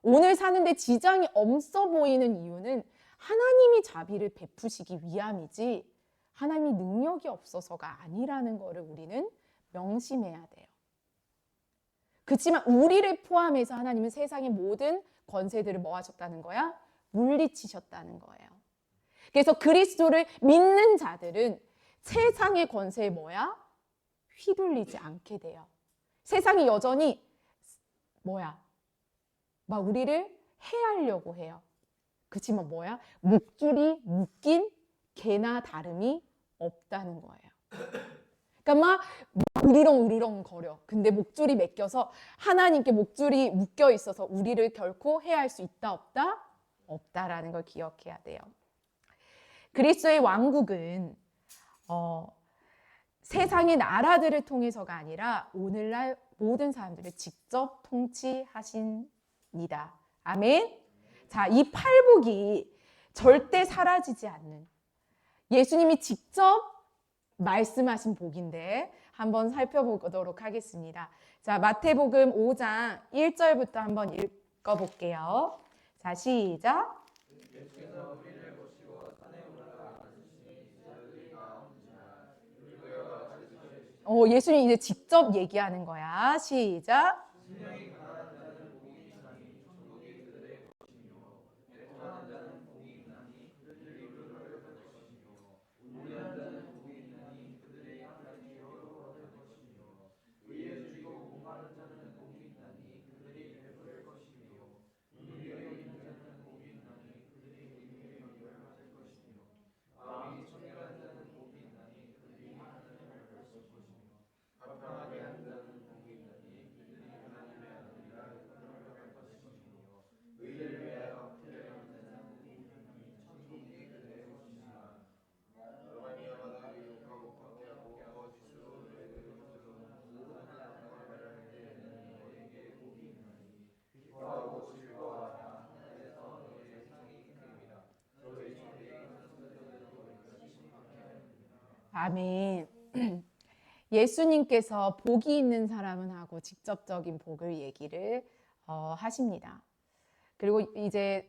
오늘 사는데 지장이 없어 보이는 이유는 하나님이 자비를 베푸시기 위함이지 하나님이 능력이 없어서가 아니라는 것을 우리는 명심해야 돼요. 그렇지만 우리를 포함해서 하나님은 세상의 모든 권세들을 뭐 하셨다는 거야? 물리치셨다는 거예요. 그래서 그리스도를 믿는 자들은 세상의 권세에 뭐야? 휘둘리지 않게 돼요. 세상이 여전히 막 우리를 해하려고 해요. 그렇지만 목줄이 묶인 개나 다름이 없다는 거예요. 그러니까 막 으르렁 거려. 근데 목줄이 묶여서 하나님께 목줄이 묶여 있어서 우리를 결코 해할 수 있다 없다? 없다라는 걸 기억해야 돼요. 그리스도의 왕국은 세상의 나라들을 통해서가 아니라 오늘날 모든 사람들을 직접 통치하십니다. 아멘. 자, 이 팔복이 절대 사라지지 않는 예수님이 직접 말씀하신 복인데 한번 살펴보도록 하겠습니다. 자, 마태복음 5장 1절부터 한번 읽어볼게요. 자, 시작. 예수님이 이제 직접 얘기하는 거야. 시작. 아멘. 예수님께서 복이 있는 사람은 하고 직접적인 복을 얘기를 하십니다. 그리고 이제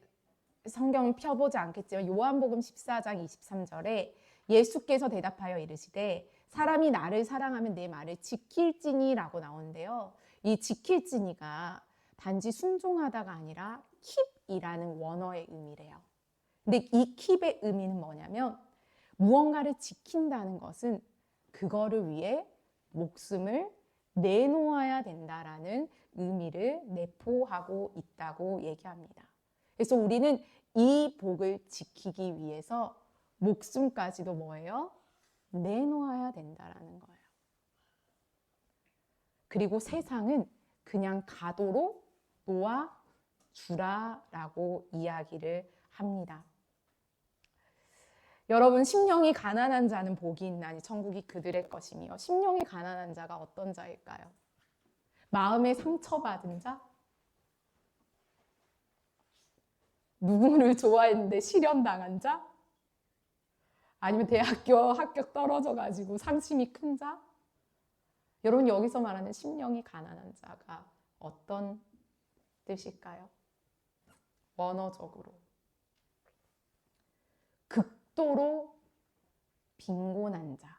성경 펴보지 않겠지만 요한복음 14장 23절에 예수께서 대답하여 이르시되 사람이 나를 사랑하면 내 말을 지킬지니라고 나오는데요. 이 지킬지니가 단지 순종하다가 아니라 킵이라는 원어의 의미래요. 근데 이 킵의 의미는 뭐냐면 무언가를 지킨다는 것은 그거를 위해 목숨을 내놓아야 된다라는 의미를 내포하고 있다고 얘기합니다. 그래서 우리는 이 복을 지키기 위해서 목숨까지도 뭐예요? 내놓아야 된다라는 거예요. 그리고 세상은 그냥 가도록 놓아주라라고 이야기를 합니다. 여러분, 심령이 가난한 자는 복이 있나니 천국이 그들의 것이며, 심령이 가난한 자가 어떤 자일까요? 마음에 상처받은 자? 누구를 좋아했는데 실현당한 자? 아니면 대학교 합격 떨어져가지고 상심이 큰 자? 여러분, 여기서 말하는 심령이 가난한 자가 어떤 뜻일까요? 원어적으로 극도로 빈곤한 자,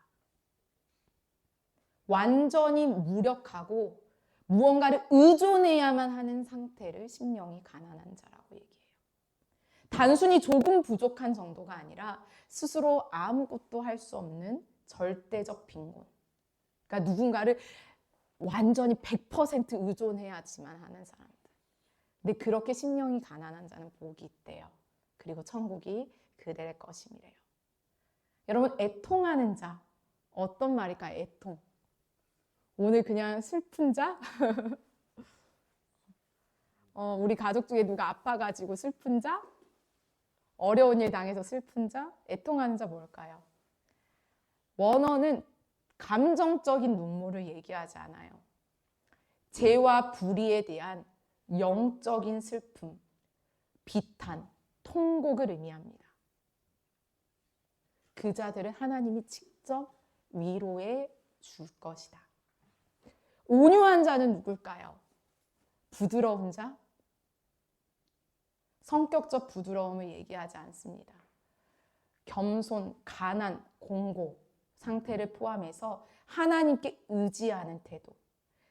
완전히 무력하고 무언가를 의존해야만 하는 상태를 심령이 가난한 자라고 얘기해요. 단순히 조금 부족한 정도가 아니라 스스로 아무것도 할 수 없는 절대적 빈곤. 그러니까 누군가를 완전히 100% 의존해야지만 하는 사람들. 근데 그렇게 심령이 가난한 자는 복이 있대요. 그리고 천국이 그들의 것임이래요. 여러분, 애통하는 자, 어떤 말일까요? 애통. 오늘 그냥 슬픈 자? 우리 가족 중에 누가 아파가지고 슬픈 자? 어려운 일 당해서 슬픈 자? 애통하는 자 뭘까요? 원어는 감정적인 눈물을 얘기하지 않아요. 죄와 불의에 대한 영적인 슬픔, 비탄, 통곡을 의미합니다. 그 자들은 하나님이 직접 위로해 줄 것이다. 온유한 자는 누굴까요? 부드러운 자? 성격적 부드러움을 얘기하지 않습니다. 겸손, 가난, 공고 상태를 포함해서 하나님께 의지하는 태도,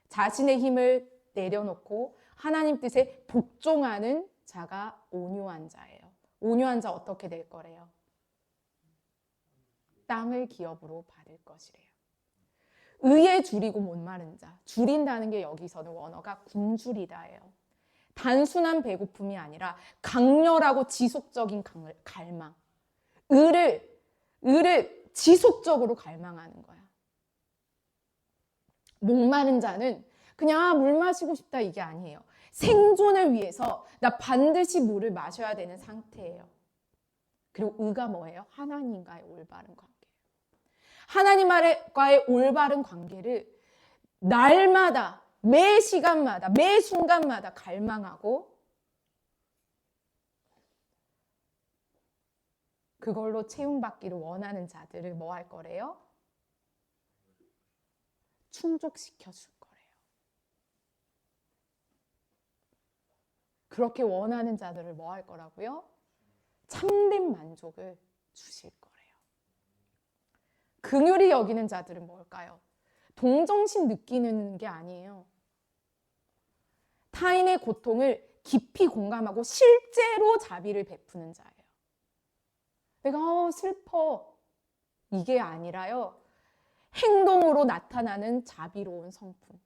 자신의 힘을 내려놓고 하나님 뜻에 복종하는 자가 온유한 자예요. 온유한 자 어떻게 될 거래요? 땅을 기업으로 받을 것이래요. 의에 줄이고 못 마른 자, 줄인다는 게 여기서는 원어가 굶주리다예요. 단순한 배고픔이 아니라 강렬하고 지속적인 갈망, 의를 지속적으로 갈망하는 거야. 목마른 자는 그냥 물 마시고 싶다 이게 아니에요. 생존을 위해서 나 반드시 물을 마셔야 되는 상태예요. 그리고 의가 뭐예요? 하나님과의 올바른 관계예요. 하나님과의 올바른 관계를 날마다, 매 시간마다, 매 순간마다 갈망하고 그걸로 채움받기를 원하는 자들을 뭐 할 거래요? 충족시켜 줄 거래요. 그렇게 원하는 자들을 뭐 할 거라고요? 참된 만족을 주실 거래요. 긍휼히 여기는 자들은 뭘까요? 동정심 느끼는 게 아니에요. 타인의 고통을 깊이 공감하고 실제로 자비를 베푸는 자예요. 내가 슬퍼 이게 아니라요. 행동으로 나타나는 자비로운 성품,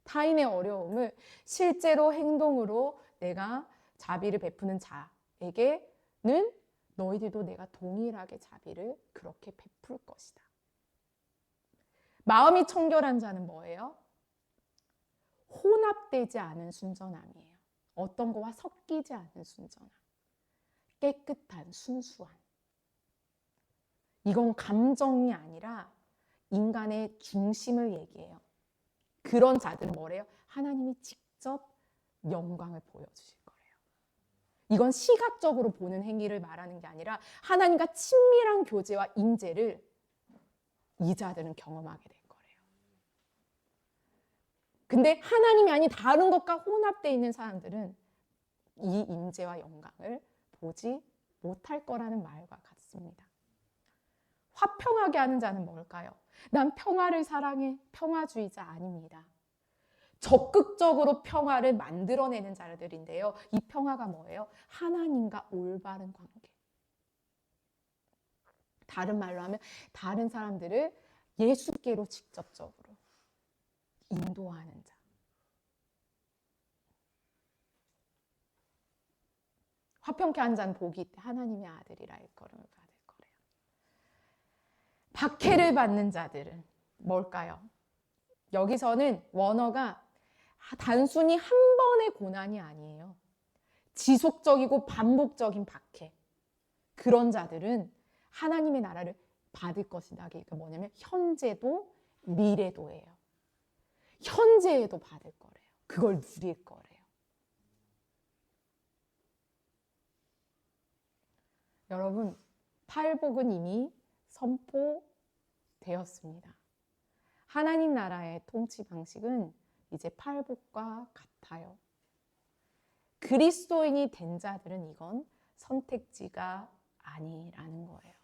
타인의 어려움을 실제로 행동으로 내가 자비를 베푸는 자에게는 너희들도 내가 동일하게 자비를 그렇게 베풀 것이다. 마음이 청결한 자는 뭐예요? 혼합되지 않은 순전함이에요. 어떤 거와 섞이지 않은 순전함. 깨끗한, 순수한. 이건 감정이 아니라 인간의 중심을 얘기해요. 그런 자들은 뭐래요? 하나님이 직접 영광을 보여주실 거래요. 이건 시각적으로 보는 행위를 말하는 게 아니라 하나님과 친밀한 교제와 임재를 이 자들은 경험하게 될 거래요. 근데 하나님이 아닌 다른 것과 혼합되어 있는 사람들은 이 임재와 영광을 보지 못할 거라는 말과 같습니다. 화평하게 하는 자는 뭘까요? 난 평화를 사랑해. 평화주의자 아닙니다. 적극적으로 평화를 만들어내는 자들인데요. 이 평화가 뭐예요? 하나님과 올바른 관계. 다른 말로 하면 다른 사람들을 예수께로 직접적으로 인도하는 자. 화평케 한 자는 복이 있대. 하나님의 아들이라 일컬음을 받을 거래요. 박해를 받는 자들은 뭘까요? 여기서는 원어가 단순히 한 번의 고난이 아니에요. 지속적이고 반복적인 박해. 그런 자들은 하나님의 나라를 받을 것이다. 그러니까 뭐냐면 현재도 미래도예요. 현재에도 받을 거래요. 그걸 누릴 거래요. 여러분, 팔복은 이미 선포되었습니다. 하나님 나라의 통치 방식은 이제 팔복과 같아요. 그리스도인이 된 자들은 이건 선택지가 아니라는 거예요.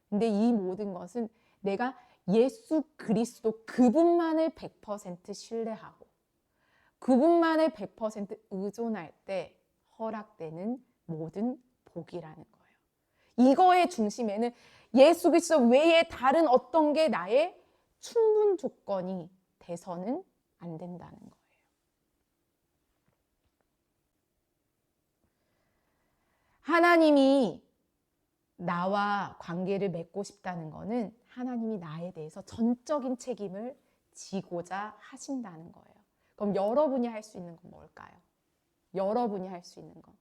근데 이 모든 것은 내가 예수 그리스도 그분만을 100% 신뢰하고 그분만을 100% 의존할 때 허락되는 모든 복이라는 거예요. 이거의 중심에는 예수 그리스도 외에 다른 어떤 게 나의 충분 조건이 돼서는 안 된다는 거예요. 하나님이 나와 관계를 맺고 싶다는 것은 하나님이 나에 대해서 전적인 책임을 지고자 하신다는 거예요. 그럼 여러분이 할 수 있는 건 뭘까요? 여러분이 할 수 있는 건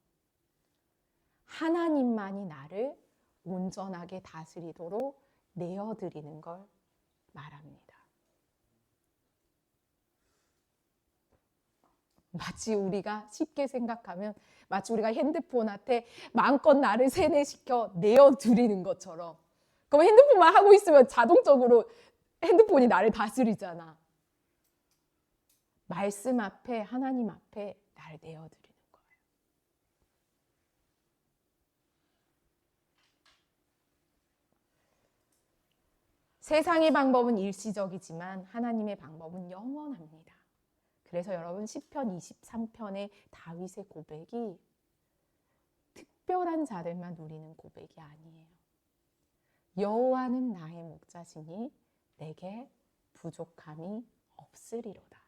하나님만이 나를 온전하게 다스리도록 내어드리는 걸 말합니다. 마치 우리가 쉽게 생각하면 마치 우리가 핸드폰한테 마음껏 나를 세뇌시켜 내어드리는 것처럼 그럼 핸드폰만 하고 있으면 자동적으로 핸드폰이 나를 다스리잖아. 말씀 앞에, 하나님 앞에 나를 내어드리는 거예요. 세상의 방법은 일시적이지만 하나님의 방법은 영원합니다. 그래서 여러분 시편 23편의 다윗의 고백이 특별한 자들만 누리는 고백이 아니에요. 여호와는 나의 목자시니 내게 부족함이 없으리로다.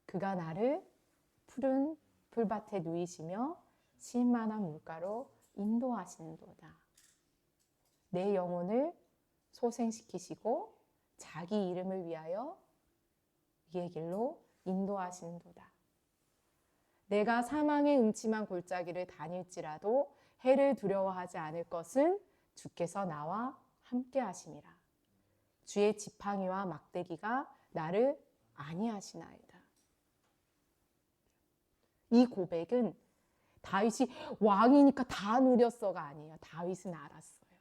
그가 나를 푸른 풀밭에 누이시며 쉴만한 물가로 인도하시는도다. 내 영혼을 소생시키시고 자기 이름을 위하여 이의 길로 인도하시는도다. 내가 사망의 음침한 골짜기를 다닐지라도 해를 두려워하지 않을 것은 주께서 나와 함께 하심이라. 주의 지팡이와 막대기가 나를 안위하시나이다. 이 고백은 다윗이 왕이니까 다 누렸어가 아니에요. 다윗은 알았어요.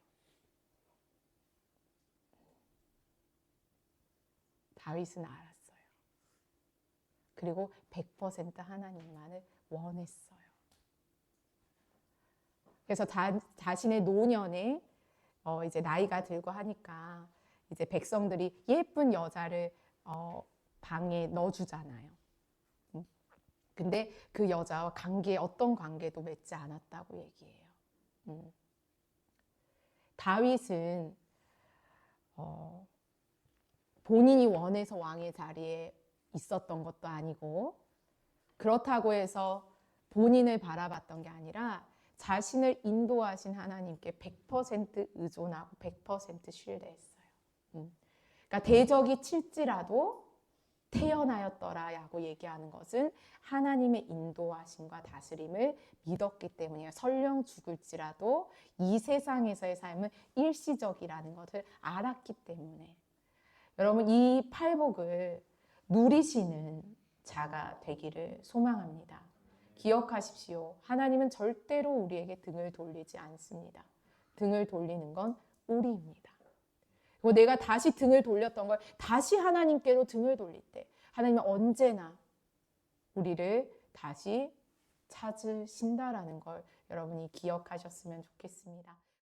다윗은 알았어요. 그리고 100% 하나님만을 원했어요. 그래서 자신의 노년에 이제 나이가 들고 하니까 이제 백성들이 예쁜 여자를 방에 넣어주잖아요. 근데 그 여자와 어떤 관계도 맺지 않았다고 얘기해요. 다윗은 본인이 원해서 왕의 자리에 있었던 것도 아니고 그렇다고 해서 본인을 바라봤던 게 아니라 자신을 인도하신 하나님께 100% 의존하고 100% 신뢰했어요. 그러니까 대적이 칠지라도 태어나였더라라고 얘기하는 것은 하나님의 인도하심과 다스림을 믿었기 때문이에요. 설령 죽을지라도 이 세상에서의 삶은 일시적이라는 것을 알았기 때문에 여러분 이 팔복을 누리시는 자가 되기를 소망합니다. 기억하십시오. 하나님은 절대로 우리에게 등을 돌리지 않습니다. 등을 돌리는 건 우리입니다. 그리고 내가 다시 등을 돌렸던 걸 다시 하나님께로 등을 돌릴 때 하나님은 언제나 우리를 다시 찾으신다라는 걸 여러분이 기억하셨으면 좋겠습니다.